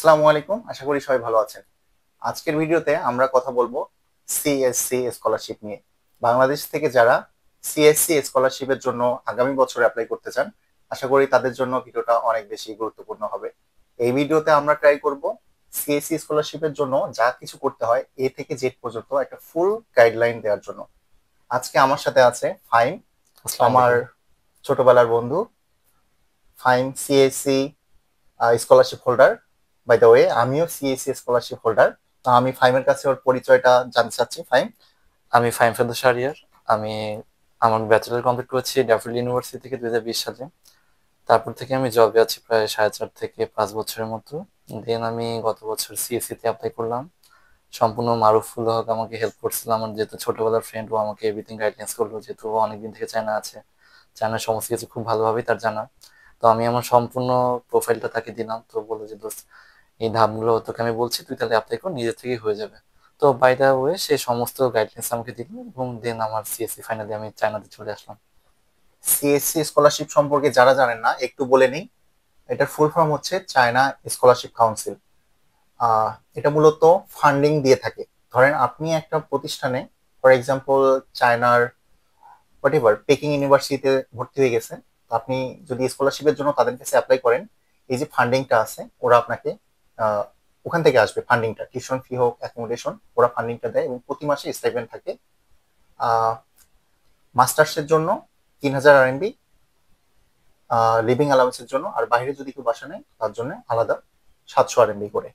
আসসালামু আলাইকুম, আশা করি সবাই ভালো আছেন। আজকের ভিডিওতে আমরা কথা বলবো সিএসসি স্কলারশিপ নিয়ে। বাংলাদেশ থেকে যারা সিএসসি স্কলারশিপের জন্য আগামী বছর অ্যাপ্লাই করতে চান, আশা করি তাদের জন্য ভিডিওটা অনেক বেশি গুরুত্বপূর্ণ হবে। এই ভিডিওতে আমরা ট্রাই করব সিএসসি স্কলারশিপের জন্য যা কিছু করতে হয় এ থেকে জেড পর্যন্ত একটা ফুল গাইডলাইন দেওয়ার জন্য। আজকে আমার সাথে আছে ফাইম, আসসালামু আমার আলাইকুম। ছোটবেলার বন্ধু। Faim CSC scholarship holder. By the way, আমিও সিএসসি স্কলারশিপ হোল্ডার। তো আমি ফাইমের কাছে ওর পরিচয়টা জানতে চাচ্ছি। ফাইম। আমি ফাহিম ফেরদৌস শাহরিয়ার। আমি আমার ব্যাচেলর কমপ্লিট করেছি ড্যাফোডিল ইউনিভার্সিটি থেকে 2020 সালে। তারপর থেকে আমি জবে আছি প্রায় 4.5 থেকে 5 বছরের মতো। দেন আমি গত বছর সিএসসি তে অ্যাপ্লাই করলাম। সম্পূর্ণ মারুফুল হক আমাকে হেল্প করছিল, আমার যেহেতু ছোটবেলার ফ্রেন্ড, ও আমাকে এভরিথিং গাইডেন্স করলো, যেহেতু ও অনেকদিন থেকে চায়না আছে, চায়নার সমস্ত কিছু খুব ভালোভাবেই তার জানা। তো আমি আমার সম্পূর্ণ প্রোফাইলটা তাকে দিলাম, তো বললো যে দোস্ত, এই ধাপগুলো তোকে আমি বলছি, তুই তাহলে অ্যাপ্লাই কর, নিজে থেকেই হয়ে যাবে। তো বাই দা ওয়ে সে সমস্ত গাইডলাইন্স আমাকে দিল, এবং দেন আমার সিএসসি ফাইনালি আমি চায়নাতে চলে আসলাম। সিএসসি স্কলারশিপ সম্পর্কে যারা জানেন না একটু বলে নিই। এটার ফুল ফর্ম হচ্ছে চায়না স্কলারশিপ কাউন্সিল। আহ এটা মূলত ফান্ডিং দিয়ে থাকে। ধরেন আপনি একটা প্রতিষ্ঠানে, ফর এক্সাম্পল চায়নার হোয়াট এভার পেকিং ইউনিভার্সিটিতে ভর্তি হয়ে গেছেন। তো আপনি যদি স্কলারশিপের জন্য তাদের কাছে অ্যাপ্লাই করেন, এই যে ফান্ডিংটা আছে ওরা আপনাকে আহ, ওখান থেকে আসবে ফান্ডিংটা, টিউশন ফি হোক অ্যাকোমোডেশন, ওরা ফান্ডিংটা দেয় এবং প্রতি মাসে স্টাইপেন্ড থাকে। মাস্টার্সের জন্য 3,000 RMB লিভিং অ্যালাউন্সের জন্য, আর বাইরে যদি কেউ বাসা নেয় তার জন্য আলাদা 700 RMB করে।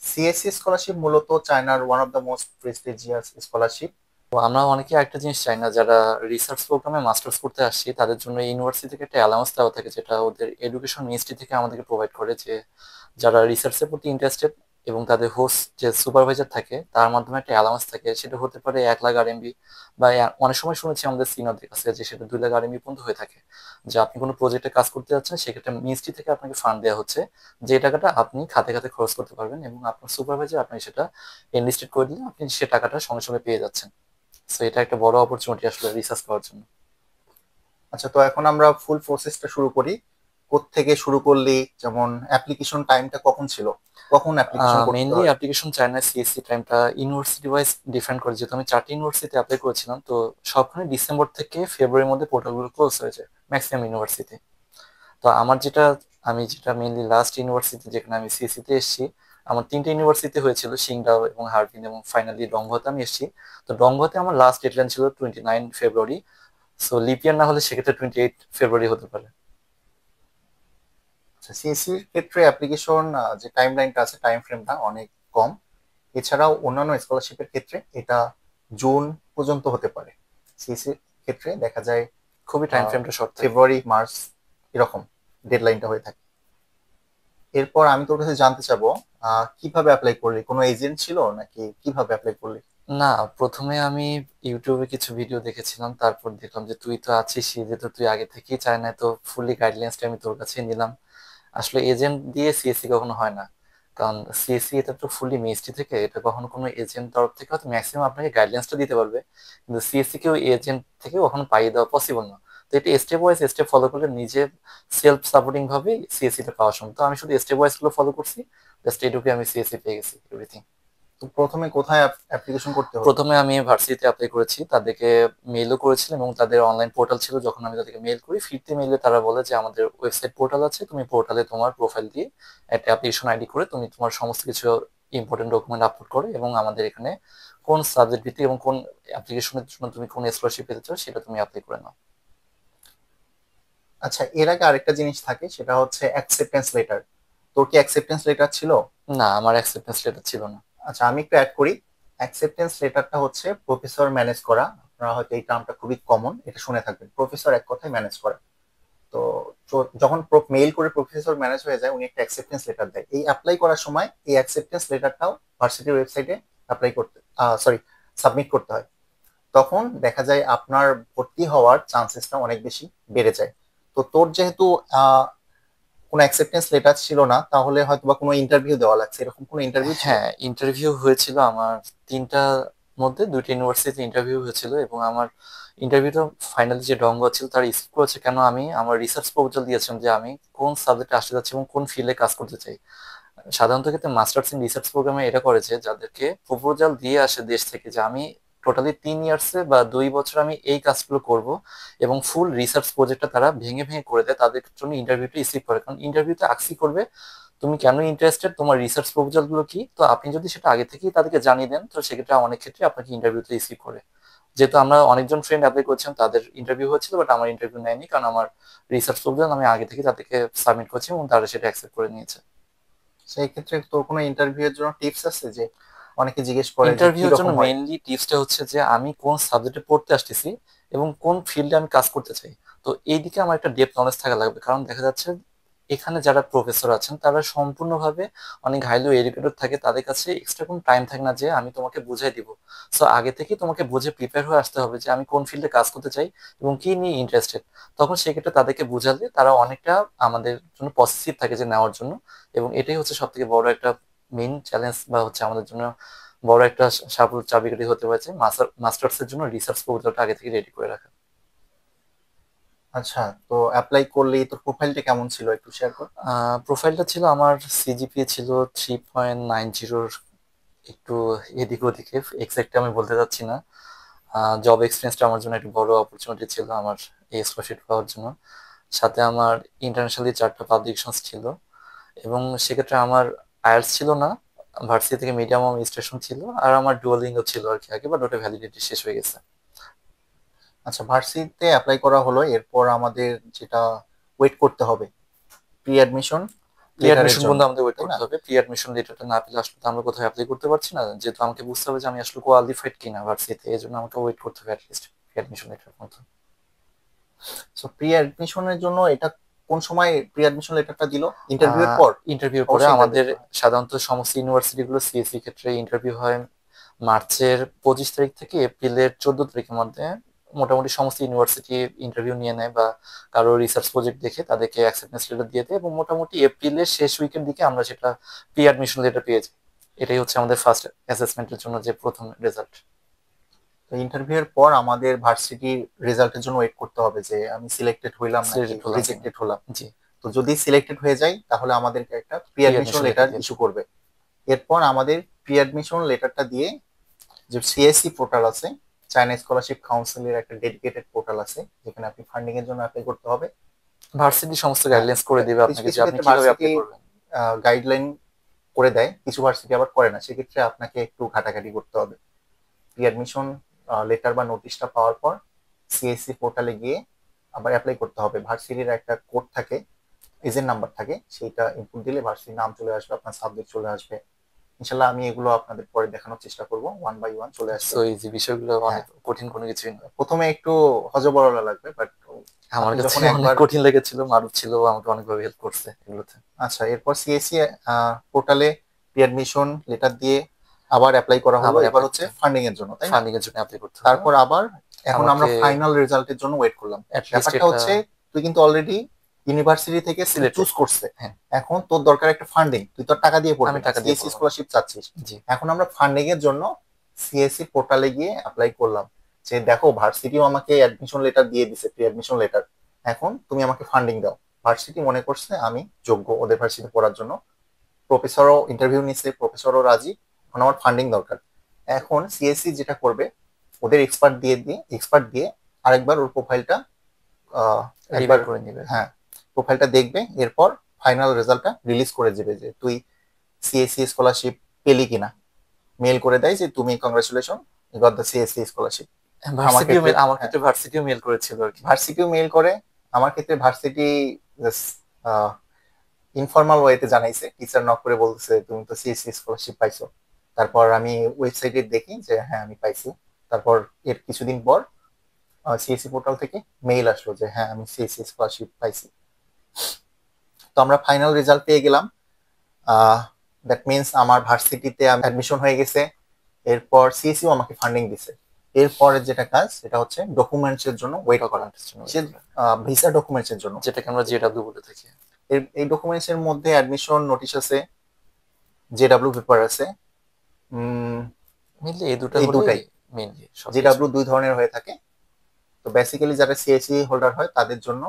সিএসসি স্কলারশিপ মূলত চায়নার one of the most prestigious scholarship. তো আমরা অনেকে একটা জিনিস চাই না, যারা রিসার্চ প্রোগ্রামে মাস্টার্স করতে আসছি তাদের জন্য ইউনিভার্সিটি থেকে একটা অ্যালাউন্স দেওয়া থাকে, যেটা ওদের এডুকেশন মিনিস্ট্রি থেকে আমাদেরকে প্রোভাইড করে, যে যারা রিসার্চের প্রতি ইন্টারেস্টেড এবং তাদের হোস্ট যে সুপারভাইজার থাকে তার মাধ্যমে একটা অ্যালাউন্স থাকে। সেটা হতে পারে 1 লাখ RMB, বা অনেক সময় শুনেছি আমাদের সিনিয়রদের কাছে যে সেটা 2 লাখ RMB পর্যন্ত হয়ে থাকে। যে আপনি কোনো প্রজেক্টে কাজ করতে যাচ্ছেন, সেক্ষেত্রে মিনিস্ট্রি থেকে আপনাকে ফান্ড দেওয়া হচ্ছে, যে টাকাটা আপনি খাতে খাতে খরচ করতে পারবেন, এবং আপনার সুপারভাইজার আপনি সেটা এনলিস্টেড করে দিলে আপনি সে টাকাটা সঙ্গে সঙ্গে পেয়ে যাচ্ছেন। সো এটা একটা বড় অপরচুনিটি আসলে রিসার্চ করার জন্য। আচ্ছা, তো এখন আমরা ফুল প্রসেসটা শুরু করি। থেকে শুরু করলি, যেমন অ্যাপ্লিকেশন টাইমটা কখন ছিল, কখন অ্যাপ্লিকেশন করতে মেইনলি হয়? অ্যাপ্লিকেশন চায়না সিএসসি টাইমটা ইউনিভার্সিটি ওয়াইজ ডিফারেন্ট করে, যেহেতু আমি 4টি ইউনিভার্সিটিতে অ্যাপ্লাই করেছিলাম, তো সবখানে ডিসেম্বর থেকে ফেব্রুয়ারির মধ্যে পোর্টালগুলো ক্লোজ হয়েছে ম্যাক্সিমাম ইউনিভার্সিটি। তো আমি যেটা মেইনলি লাস্ট ইউনিভার্সিটি যেখানে আমি সিএসসি তে এসেছি, আমার 3টে ইউনিভার্সিটি হয়েছিল, সিংডাও এবং হারবিন, এবং ফাইনালি ডংঘতে আমি এসেছি। তো ডংঘতে আমার লাস্ট ডেডলাইন ছিল 29 ফেব্রুয়ারি। সো লিপিয়ার না হলে সেক্ষেত্রে 28 ফেব্রুয়ারি হতে পারে। আচ্ছা, সিএসসির ক্ষেত্রে অ্যাপ্লিকেশন যে টাইম লাইনটা আছে, টাইম ফ্রেমটা অনেক কম। এছাড়াও অন্যান্য স্কলারশিপের ক্ষেত্রে এটা জুন পর্যন্ত হতে পারে। সিএসসির ক্ষেত্রে দেখা যায় খুবই টাইম ফ্রেমটা শর্ট থাকে। ফেব্রুয়ারি মার্চ এরকম ডেডলাইনটা হয়ে থাকে। এরপর আমি তোর কাছে জানতে চাবো, কিভাবে অ্যাপ্লাই করলি? কোনো এজেন্ট ছিল নাকি কিভাবে অ্যাপ্লাই করলি? না, প্রথমে আমি ইউটিউবে কিছু ভিডিও দেখেছিলাম, তারপর দেখলাম যে তুই তো আছিস, যেহেতু তুই আগে থেকেই চায় না, তো ফুললি গাইডলাইন্সটা আমি তোর কাছে নিলাম। আসলে এজেন্ট দিয়ে সিএসসি কখনো হয় না, কারণ সিএসসি এটা তো ফুললি মিনিস্ট্রি থেকে, এটা কখনো কোনো এজেন্ট তরফ থেকে হয়তো ম্যাক্সিমাম আপনাকে গাইডলাইন্সটা দিতে পারবে, কিন্তু সিএসসি কেউ এজেন্ট থেকে কখনো পাইয়ে দেওয়া পসিবল না। তো এটা স্টেপ ওয়াইজ স্টেপ ফলো করলে নিজে সেলফ সাপোর্টিং ভাবে সিএসসিটা পাওয়া সম্ভব। তো আমি শুধু স্টেপ ওয়াইজ গুলো ফলো করছি, জাস্ট এটুকু আমি সিএসসি পেয়ে গেছি এভরিথিং। তো প্রথমে কোথায় অ্যাপ্লিকেশন করতে হতো? প্রথমে আমি ভার্সিটিতে অ্যাপ্লাই করেছি, তাদেরকে মেইলও করেছিলাম, এবং তাদের অনলাইন পোর্টাল ছিল। যখন আমি তাদেরকে মেইল করি, ফিরতি মেইলে তারা বলে যে আমাদের ওয়েবসাইট পোর্টাল আছে, তুমি পোর্টালে তোমার প্রোফাইল দিয়ে একটা অ্যাপ্লিকেশন আইডি করে তুমি তোমার সমস্ত কিছু ইম্পর্টেন্ট ডকুমেন্ট আপলোড করো, এবং আমাদের এখানে কোন সাবজেক্ট ভিত্তিক এবং কোন অ্যাপ্লিকেশনের জন্য তুমি কোন স্কলারশিপ পেতে চাও সেটা তুমি অ্যাপ্লাই করে নাও। আচ্ছা, এর আগে আরেকটা জিনিস থাকে, সেটা হচ্ছে অ্যাকসেপ্টেন্স লেটার। তোর কি অ্যাকসেপ্টেন্স লেটার ছিল? না, আমার অ্যাকসেপ্টেন্স লেটার ছিল না। আচ্ছা, আমি একটু অ্যাড করি। অ্যাকসেপ্টেন্স লেটারটা হচ্ছে প্রফেসর ম্যানেজ করা। আপনারা হয়তো এই টার্মটা খুবই কমন, এটা শুনে থাকবেন, প্রফেসর এক কথায় ম্যানেজ করা। তো যখন মেইল করে প্রফেসর ম্যানেজ হয়ে যায়, উনি একটা অ্যাকসেপ্টেন্স লেটার দেয়। এই অ্যাপ্লাই করার সময় এই অ্যাকসেপ্টেন্স লেটারটাও ভার্সিটির ওয়েবসাইটে অ্যাপ্লাই করতে, সরি, সাবমিট করতে হয়। তখন দেখা যায় আপনার ভর্তি হওয়ার চান্সেসটা অনেক বেশি বেড়ে যায়। তো তোর যেহেতু কোনো অ্যাকসেপ্টেন্স লেটার ছিল না, তাহলে হয়তো বা কোনো ইন্টারভিউ দেওয়া লাগছে, এরকম কোনো ইন্টারভিউ ছিল? হ্যাঁ, ইন্টারভিউ হয়েছিল আমার। 3টার মধ্যে 2টি ইউনিভার্সিটিতে ইন্টারভিউ হয়েছিল, এবং আমার ইন্টারভিউটা ফাইনালি যে ডঙ্গ ছিল তার স্কিপ করেছে। কেন, আমি আমার রিসার্চ প্রপোজাল দিয়েছিলাম যে আমি কোন সাবজেক্টে আসতে যাচ্ছি এবং কোন ফিল্ডে কাজ করতে চাই। সাধারণত ক্ষেত্রে মাস্টার্স ইন রিসার্চ প্রোগ্রামে এটা করেছে যাদেরকে প্রপোজাল দিয়ে আসে দেশ থেকে যে আমি টোটালি 3 ইয়ার্সে বা 2 বছর আমি এই কাজগুলো করব, এবং ফুল রিসার্চ প্রজেক্টটা তারা ভেঙে ভেঙে করে দেয়, তাদের জন্য ইন্টারভিউটা রিসিভ করে। কারণ ইন্টারভিউতে আকসি করবে তুমি কেন ইন্টারেস্টেড, তোমার রিসার্চ প্রপোজাল গুলো কি। তো আপনি যদি সেটা আগে থেকেই তাদেরকে জানিয়ে দেন, তো সেক্ষেত্রে অনেক ক্ষেত্রে আপনাকে ইন্টারভিউতে রিসিভ করে। যেহেতু আমরা অনেকজন ফ্রেন্ড অ্যাপ্লাই করছিলাম, তাদের ইন্টারভিউ হচ্ছিল, বাট আমার ইন্টারভিউ নেয়নি, কারণ আমার রিসার্চ প্রপোজাল আমি আগে থেকে তাদেরকে সাবমিট করছি এবং তারা সেটা অ্যাকসেপ্ট করে নিয়েছে। সেই ক্ষেত্রে তোর কোনো ইন্টারভিউ এর জন্য টিপস আছে যে অনেকে জিজ্ঞেস করে যে কি ইন্টারভিউর জন্য রকম হয়? মেইনলি টিপসটা হচ্ছে যে আমি কোন সাবজেক্টে পড়তে আসতেছি এবং কোন ফিল্ডে আমি কাজ করতে চাই। তো এই দিকে আমার একটা ডেপথ নলেজ থাকা লাগবে, কারণ দেখা যাচ্ছে এখানে যারা প্রফেসর আছেন তারা সম্পূর্ণভাবে অনেক হাইলি এডুকেটেড থাকে, তাদের কাছে এক্সট্রা কোনো টাইম থাকে না যে আমি তোমাকে বুঝাই দিব। সো আগে থেকে তোমাকে বুঝে প্রিপেয়ার হয়ে আসতে হবে যে আমি কোন ফিল্ডে কাজ করতে চাই এবং কি নিয়ে ইন্টারেস্টেড। তখন সেক্ষেত্রে তাদেরকে বুঝালে তারা অনেকটা আমাদের জন্য পজিটিভ থাকে যে নেওয়ার জন্য। এবং এটাই হচ্ছে সব থেকে বড় একটা মেইন চ্যালেঞ্জ বা হচ্ছে আমাদের জন্য বড় একটা সাফল্য চাবিকাঠি হতে পারছে মাস্টার্স এর জন্য রিসার্চ প্রপোজালটা আগে থেকে রেডি করে রাখা। আচ্ছা, তো অ্যাপ্লাই করলি, তোর প্রোফাইলটা কেমন ছিল একটু শেয়ার কর। প্রোফাইলটা ছিল, আমার সিজিপিএ ছিল 3.90, একটু এদিক ওদিকে এক্সাক্ট আমি বলতে চাচ্ছি না। জব এক্সপিরিয়েন্সটা আমার জন্য একটু বড় অপরচুনিটি ছিল আমার এই স্কলারশিপ পাওয়ার জন্য। সাথে আমার ইন্টারন্যাশনালি 4টা পাবলিকেশনস ছিল, এবং সেক্ষেত্রে আমার আয়ার্স ছিল না, ভার্সিটি থেকে মিডিয়াম স্টেশন ছিল, আর আমার ডুয়ালিঙ্গো ছিল আর কি আগে, বাট ওটা ভ্যালিডিটি শেষ হয়ে গেছে। আচ্ছা, ভার্সিটিতে অ্যাপ্লাই করা হলো, এরপর আমাদের যেটা ওয়েট করতে হবে প্রি অ্যাডমিশন প্রি লেটারের অ্যাডমিশন জন্য, পর্যন্ত আমাদের ওয়েট তাই না? করতে হবে। প্রি অ্যাডমিশন লেটারটা না পেলে আসলে তো আমরা কোথাও অ্যাপ্লাই করতে পারছি না, যেহেতু আমাকে বুঝতে হবে যে আমি আসলে কোয়ালিফাইড কিনা ভার্সিটিতে, এই জন্য আমাকে ওয়েট করতে হবে অ্যাটলিস্ট প্রি অ্যাডমিশন লেটার মতো। সো প্রি অ্যাডমিশনের জন্য এটা কোন সময় প্রি অ্যাডমিশন লেটারটা দিল? ইন্টারভিউ এর পর? ইন্টারভিউর পরে অবশ্যই ইন্টারভিউ আমাদের পর। সাধারণত সমস্ত ইউনিভার্সিটি গুলো সিএসসি ক্ষেত্রে ইন্টারভিউ হয় মার্চের 25 তারিখ থেকে এপ্রিলের 14 তারিখের মধ্যে। মোটামুটি সমস্ত ইউনিভার্সিটি ইন্টারভিউ নিয়ে নেয় বা কারো রিসার্চ প্রজেক্ট দেখে তাদেরকে অ্যাকসেপ্টেন্স লেটার দিয়ে দেয়, এবং মোটামুটি এপ্রিলের শেষ উইকের দিকে আমরা সেটা প্রি অ্যাডমিশন লেটার পেয়ে যাই। এটাই হচ্ছে আমাদের ফার্স্ট অ্যাসেসমেন্টের জন্য যে প্রথম রেজাল্ট। তো ইন্টারভিউ এর পর আমাদের ভার্সিটি রেজাল্টের জন্য ওয়েট করতে হবে যে আমি সিলেক্টেড হইলাম নাকি সিলেক্টেড হলাম কিনা। রিজেক্টেড হলাম। জি। তো যদি সিলেক্টেড হয়ে যায় তাহলে আমাদেরকে একটা pre pre admission admission letter letter দিয়ে ইস্যু করবে। এরপর আমাদের প্রি অ্যাডমিশন লেটারটা দিয়ে যে সিএসসি পোর্টাল আছে, চায়না স্কলারশিপ কাউন্সিলের একটা ডেডিকেটেড পোর্টাল আছে যেখানে আপনি ফান্ডিং এর জন্য অ্যাপ্লাই করতে হবে। ভার্সিটি সমস্ত হ্যাঁ, গাইডলাইন্স করে দিবে কিছু আপনাকে যে কিছু আপনি ক্ষেত্রে কিভাবে ভার্সিটি অ্যাপ্লাই করবেন। গাইডলাইন করে দেয়, কিছু ভার্সিটি আবার করে না, সেক্ষেত্রে আপনাকে একটু ঘাটাঘাটি করতে হবে। প্রি অ্যাডমিশন লেটার বা নোটিশটা পাওয়ার পর সিএসসি পোর্টালে গিয়ে আবার অ্যাপ্লাই করতে হবে। ভার্সিটির একটা কোড থাকে, এজেন্ট নাম্বার থাকে, সেইটা ইনপুট দিলে ভার্সিটির নাম চলে আসবে, আপনার সাবজেক্ট চলে আসবে। ইনশাল্লাহ আমি এগুলো আপনাদের পরে দেখানোর চেষ্টা করব, ওয়ান বাই ওয়ান চলে আসবে। সো ইজি, বিষয়গুলো হ্যাঁ, অনেক কঠিন কোনো কিছুই না। প্রথমে একটু হজবরলা লাগবে, বাট আমার আপনি কাছে যখন অনেক একবার কঠিন লেগেছিল, মারুফ ছিল ও আমাকে অনেকভাবে হেল্প করছে এগুলোতে। আচ্ছা, এরপর সিএসসি পোর্টালে প্রি অ্যাডমিশন লেটার দিয়ে আবার অ্যাপ্লাই করা হলো, আবার এবার অ্যাপ্লাই হচ্ছে করতে হবে, ফান্ডিং এর জন্য, তাই না? ফান্ডিং এর জন্য অ্যাপ্লাই করতে হবে। তারপর আবার এখন আমরা আমাকে ফাইনাল রেজাল্টের জন্য ওয়েট করলাম। অ্যাটলিস্ট ব্যাপারটা এটা হচ্ছে তুই কিন্তু অলরেডি ইউনিভার্সিটি থেকে সিলেক্টেড। চুজ করছে, হ্যাঁ, এখন তোর দরকার একটা ফান্ডিং, তুই তোর টাকা দিয়ে পড়বি আমি না, টাকা দিয়ে সিএসসি পড়বো না। স্কলারশিপ চাচ্ছিস। জি। এখন আমরা ফান্ডিং এর জন্য সিএসসি পোর্টালে গিয়ে অ্যাপ্লাই করলাম যে দেখো ভার্সিটিও আমাকে অ্যাডমিশন লেটার দিয়ে দিছে, প্রি অ্যাডমিশন লেটার, এখন তুমি আমাকে ফান্ডিং দাও। ভার্সিটি মনে করছে আমি যোগ্য ওদের ভার্সিটি পড়ার জন্য, প্রফেসরও ইন্টারভিউ নিচ্ছে, প্রফেসরও রাজি, এখন আমার ফান্ডিং দরকার। এখন সিএসসি যেটা করবে, ওদের এক্সপার্ট দিয়ে আরেকবার ওর প্রোফাইলটা একবার, রিভিউ করে নিবে। হ্যাঁ, প্রোফাইলটা দেখবে, এরপর ফাইনাল রেজাল্টটা রিলিজ করে দেবে যে তুই সিএসসি স্কলারশিপ পেলি কিনা। মেল করে দেয় যে তুমি congratulation, you got the CSC scholarship. আমার ভার্সিটিও ক্ষেত্রে আমার হ্যাঁ, ক্ষেত্রে ভার্সিটিও মেল করেছিল আর কি। ভার্সিটিও মেল করে। আমার ক্ষেত্রে ভার্সিটি ইনফর্মাল ওয়েতে জানাইছে, টিচার নক করে বলতেছে তুমি তো সিএসসি স্কলারশিপ পাইছো। তারপর আমি ওয়েবসাইটে দেখি যে হ্যাঁ আমি পাইছি। তারপর এর কিছুদিন পর সিএসসি পোর্টাল থেকে মেইল আসলো যে হ্যাঁ আমি সিএসসি স্কলারশিপ পাইছি। তো আমরা ফাইনাল রেজাল্ট পেয়ে গেলাম। দ্যাট মিনস আমার ভার্সিটিতে অ্যাডমিশন হয়ে গেছে। এরপর সিএসসিও আমাকে ফান্ডিং দিছে। এরপরে যেটা কাজ সেটা হচ্ছে ডকুমেন্টস এর জন্য ওয়েট করা, ডকুমেন্টের জন্য সে ভিসা ডকুমেন্টস এর জন্য। যেটাকে আমরা জেডব্লিউ বলে থাকি। এই ডকুমেন্টস এর মধ্যে অ্যাডমিশন নোটিশ আছে, জেডব্লিউ পেপার আছে, মেনলি এই দুটো এই হলেই দুটাই। মেনলি সব। জেডব্লিউ দুই ধরনের হয়ে থাকে। তো বেসিক্যালি যারা সিএসসি হোল্ডার হয় তাদের জন্য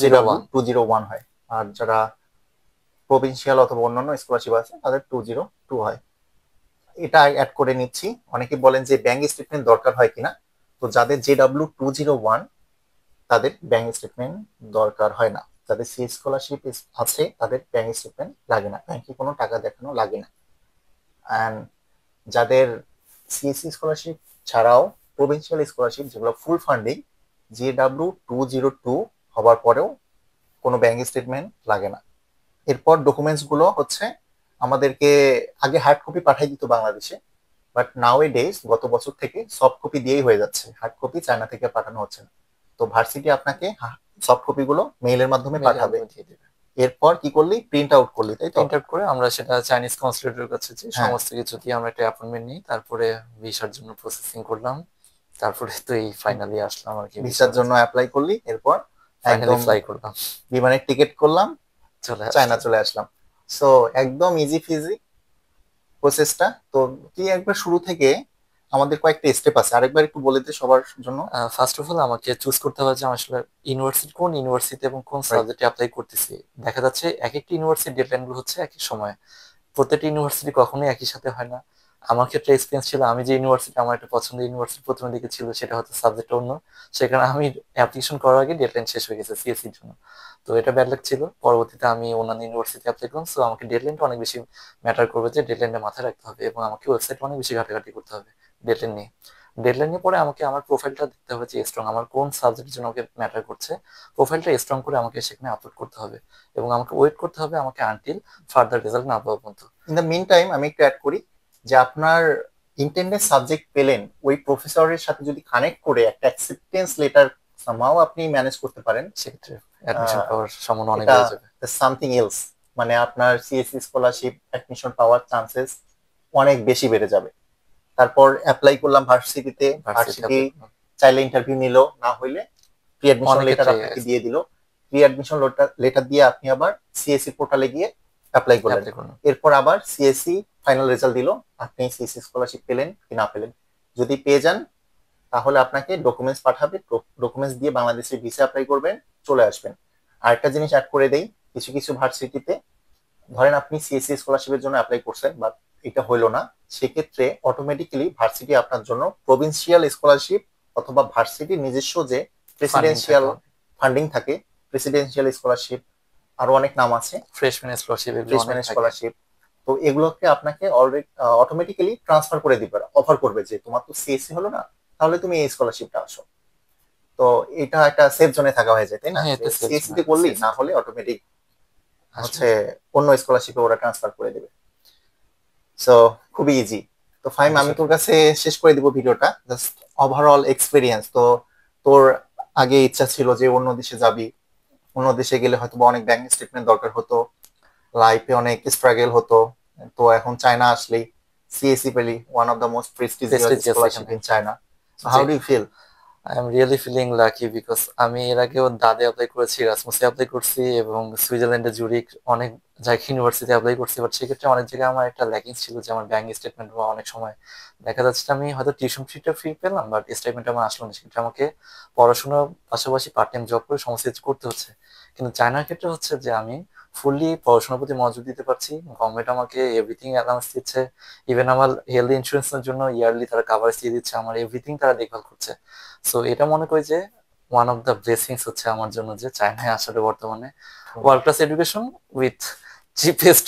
জেডব্লিউ 201। 201 হয়, আর যারা প্রভিন্সিয়াল অথবা অন্যান্য স্কলারশিপ আছে তাদের 202 হয়। এটা অ্যাড করে নিচ্ছি। অনেকে বলেন যে ব্যাংক স্টেটমেন্ট দরকার হয় কিনা। তো যাদের JW201 তাদের ব্যাংক স্টেটমেন্ট দরকার হয় না। যাদের সি স্কলারশিপ আছে তাদের ব্যাংক স্টেটমেন্ট লাগে না, ব্যাংকে কোনো টাকা দেখানো লাগে না। অ্যান্ড যাদের সিএসসি স্কলারশিপ ছাড়াও প্রভিন্সিয়াল স্কলারশিপ যেগুলো ফুল ফান্ডিং JW202 হবার পরেও কোনো ব্যাংক স্টেটমেন্ট লাগে না। এরপর ডকুমেন্টস গুলো হচ্ছে আমাদেরকে আগে হার্ড কপি পাঠাই দিত বাংলাদেশে, বাট নাও এ ডেজ গত বছর থেকে সফট কপি দিয়েই হয়ে যাচ্ছে, হার্ড কপি চায়না থেকে পাঠানো হচ্ছে না। তো ভার্সিটি আপনাকে সফট কপি গুলো মেইলের মাধ্যমে পাঠাবে। দিয়ে দেবে। এরপর কি করলি, প্রিন্ট আউট করলি, তাই তো? প্রিন্ট আউট করে আমরা সেটা চাইনিজ কনসুলেটের কাছে যে হ্যাঁ, সমস্ত কিছু দিয়ে আমরা একটা অ্যাপয়েন্টমেন্ট নিই, তারপরে ভিসার জন্য প্রসেসিং করলাম, তারপরে তো এই ফাইনালি আসলাম আর কি ভিসার জন্য অ্যাপ্লাই করলি, এরপর ফাইনালি একদম ফ্লাই করলাম, বিমানের টিকিট করলাম, চলে চায়না আসলাম। চলে আসলাম। সো একদম ইজি ফিজি প্রসেসটা। তো তুই একবার শুরু থেকে, আমাদের কয়েকটা স্টেপ আছে, আরেকবার একটু বলে দে সবার জন্য। ফার্স্ট অফ অল আমাকে চুজ করতে হবে যে আমি আসলে ইউনিভার্সিটি কোন ইউনিভার্সিটি এবং কোন রাইট। সাবজেক্টে অ্যাপ্লাই করতেছি। দেখা যাচ্ছে এক একটা ইউনিভার্সিটি ডেডলাইন গুলো হচ্ছে এক এক সময়, প্রত্যেকটা ইউনিভার্সিটি কখনোই একই সাথে হয় না। আমার ক্ষেত্রে এক্সপিরিয়েন্স ছিল, আমি যে ইউনিভার্সিটি আমার একটা পছন্দের ইউনিভার্সিটি প্রথমে দিকে ছিল সেটা হয়তো সাবজেক্ট অন্য, সেখানে আমি অ্যাপ্লিকেশন করার আগে ডেডলাইন শেষ হয়ে গেছে সিএসসির জন্য। তো এটা ব্যাড লাক ছিল। পরবর্তীতে আমি অন্যান্য ইউনিভার্সিটি অ্যাপ্লাই করলাম, সো আমাকে ডেডলাইনটা অনেক বেশি ম্যাটার করবে, যে ডেডলাইনটা মাথায় রাখতে হবে এবং আমাকে ওয়েবসাইট অনেক বেশি ঘাটাঘাটি করতে হবে ডেডলাইন নিয়ে। ডেডলাইন নিয়ে পরে আমাকে আমার প্রোফাইলটা দেখতে হবে যে স্ট্রং, আমার কোন সাবজেক্টের জন্য আমাকে ম্যাটার করছে, প্রোফাইলটা স্ট্রং করে আমাকে সেখানে আপলোড করতে হবে এবং আমাকে ওয়েট করতে হবে আমাকে আনটিল ফার্দার রেজাল্ট না পাওয়া পর্যন্ত। ইন দ্য মিন টাইম আমি একটু অ্যাড করি যে আপনার ইন্টেন্ডেড সাবজেক্ট পেলেন, ওই প্রফেসরের সাথে যদি কানেক্ট করে একটা অ্যাকসেপ্টেন্স লেটার সামহাও আপনি ম্যানেজ করতে পারেন, সেক্ষেত্রে অ্যাডমিশন পাওয়ার সম্ভাবনা অনেক এটা বেড়ে যাবে। Something else. মানে আপনার সিএসসি স্কলারশিপ অ্যাডমিশন পাওয়ার চান্সেস অনেক বেশি বেড়ে যাবে। তারপর অ্যাপ্লাই করলাম ভার্সিটিতে, ভার্সিটি ভার্সিটি অ্যাপ্লাই করলাম, চাইলে ইন্টারভিউ নিল, না হইলে প্রি অ্যাডমিশন অনেক লেটার ক্ষেত্রে আপনাকে দিয়ে দিল। প্রি অ্যাডমিশন লেটার দিয়ে আপনি আবার সিএসসি পোর্টালে গিয়ে অ্যাপ্লাই করলেন। অ্যাপ্লাই করলাম। এরপর আবার সিএসসি ফাইনাল রেজাল্ট দিল, আপনি সিএসসি স্কলারশিপ পেলেন কি না পেলেন। যদি পেয়ে যান তাহলে আপনাকে ডকুমেন্টস পাঠাবে, ডকুমেন্টস দিয়ে বাংলাদেশের ভিসা অ্যাপ্লাই করবেন, চলে আসবেন। আরেকটা জিনিস অ্যাড করে দেই, কিছু কিছু ভার্সিটিতে ধরেন আপনি সিএসসি স্কলারশিপের জন্য অ্যাপ্লাই করছেন বাট এটা হইলো না, সেক্ষেত্রে অটোমেটিক্যালি ভার্সিটি আপনার জন্য প্রভিন্সিয়াল স্কলারশিপ অথবা ভার্সিটির নিজস্ব যে ফান্ডিং থাকে প্রেসিডেন্সিয়াল ফান্ডিং থাকে, প্রেসিডেন্সিয়াল স্কলারশিপ, আরো অনেক নাম আছে, ফ্রেশম্যান স্কলারশিপ, এগুলো অনেক ফ্রেশম্যান থাকে। স্কলারশিপ। তো এগুলোকে আপনাকে অলরেডি অটোমেটিক্যালি ট্রান্সফার করে দিবে, অফার করবে যে তোমার তো সিএসসি হলো না, তাহলে তুমি এই স্কলারশিপটা আসো। তো এটা একটা সেফ জোনে থাকা হয়ে যায়, তাই না? হ্যাঁ, যে এটা সেলস সিএসসি না, তে করলি, সিএসসি না থেকে হলে অটোমেটিক আসবে। হচ্ছে অন্য স্কলারশিপে ওরা ট্রান্সফার করে দেবে। সো খুবই ইজি। তো ফাইম, আমি তোর বিষয়টা কাছে শেষ করে দিব ভিডিওটা, জাস্ট ওভারঅল এক্সপিরিয়েন্স। তো তোর আগে ইচ্ছা ছিল যে অন্য দেশে যাবি, অন্য দেশে গেলে হয়তো বা অনেক ব্যাংক স্টেটমেন্ট দরকার হতো, লাইফে অনেক স্ট্রাগল হতো। তো এখন চায়না আসলেই সিএসসি পেলি, one of the most prestigious prestigious scholarship এখানে। In China. সো জি, how do you feel? I am really feeling lucky because আমি এর আগেও দাদে অ্যাপ্লাই করেছি, রাসমুসে অ্যাপ্লাই করছি এবং সুইজারল্যান্ডে জুরিক অনেক জায়গায় ইউনিভার্সিটি অ্যাপ্লাই করছি, বাট সেক্ষেত্রে অনেক জায়গায় আমার একটা ল্যাকিংস ছিল যে আমার ব্যাংক স্টেটমেন্ট বা অনেক সময় দেখা যাচ্ছে যে আমি হয়তো টিউশন ফিটা ফ্রি পেলাম বাট স্টেটমেন্ট আমার আসলো না, সেক্ষেত্রে আমাকে পড়াশোনার পাশাপাশি পার্ট টাইম জব করে সমস্ত কিছু করতে হচ্ছে। কিন্তু চায়নার ক্ষেত্রে হচ্ছে যে আমি ফুললি পড়াশোনার প্রতি মনোযোগ দিতে পারছি, গভর্নমেন্ট আমাকে এভরিথিং অ্যালাউন্স দিচ্ছে, ইভেন আমার হেলথ ইন্স্যুরেন্সের জন্য ইয়ারলি তারা কাভারেজ দিয়ে দিচ্ছে, আমার এভরিথিং তারা দেখভাল করছে। সো এটা মনে করি যে ওয়ান অফ দ্য ব্লেসিংস হচ্ছে আমার জন্য যে চায়নায় আসলে বর্তমানে world class education with cheapest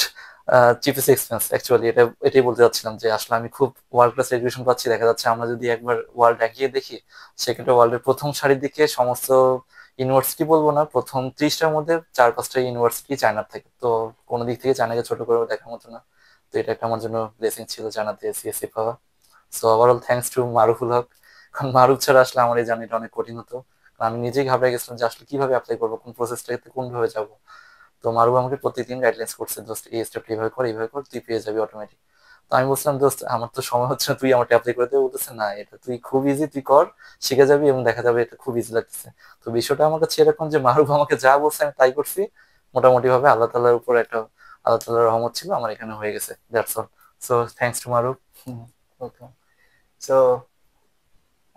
cheapest expense. Actually এটাই বলতে চাচ্ছিলাম যে আসলে আমি খুব ওয়ার্ল্ড ক্লাস এডুকেশন পাচ্ছি। দেখা যাচ্ছে আমরা যদি একবার ওয়ার্ল্ড এগিয়ে দেখি, সেক্ষেত্রে ওয়ার্ল্ডের প্রথম সারির দিকে সমস্ত ইউনিভার্সিটি বলবো না, প্রথম 30টার মধ্যে 4-5টা ইউনিভার্সিটি চায়নার থাকে। তো কোনো দিক থেকে চায়নাকে ছোট করে দেখার মতো না। তো এটা একটা আমার জন্য ব্লেসিং ছিল চায়নাতে সিএসসি পাওয়া। So overall thanks to Maruful Haque, কারণ মারুফ ছাড়া আসলে আমার এই জার্নিটা অনেক কঠিন হতো। কারণ আমি নিজেই ঘাবড়ে গেছিলাম যে আসলে কিভাবে অ্যাপ্লাই করবো, কোন প্রসেসটাতে কোনভাবে যাবো। তো মারুফ আমাকে প্রত্যেকদিন গাইডলাইন্স করছে, দোস্ত এই স্টেপটা এইভাবে কর তুই পেয়ে যাবি অটোমেটিক। তো আমি বলছিলাম দোস্ত আমার তো সময় হচ্ছে না, তুই আমাকে অ্যাপ্লাই করে দেবে। বলতেছে না, এটা তুই খুব ইজি, তুই কর, শিখে যাবি এবং দেখা যাবে এটা খুব ইজি লাগতেছে। তো বিষয়টা আমার কাছে এরকম যে মারুফ আমাকে যা বলছে আমি তাই করছি, মোটামুটি ভাবে আল্লাহ তাআলার উপর একটা, আল্লাহ তাআলার রহমত ছিল, আমার এখানে হয়ে গেছে, that's all. So thanks to Maruf. Okay, so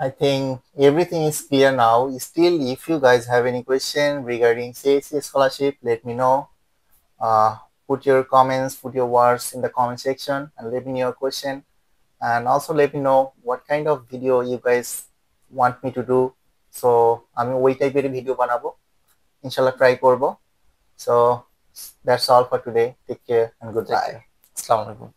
I think everything is clear now. Still, if you guys have any question regarding CAC scholarship, let me know. put your comments, put your words in the comment section and let me know your question. And also let me know what kind of video you guys want me to do. So আমি ওই টাইপের video বানাবো, ইনশাল্লাহ try করব। So that's all for today. Take care and Take goodbye. care. আসসালামু আলাইকুম।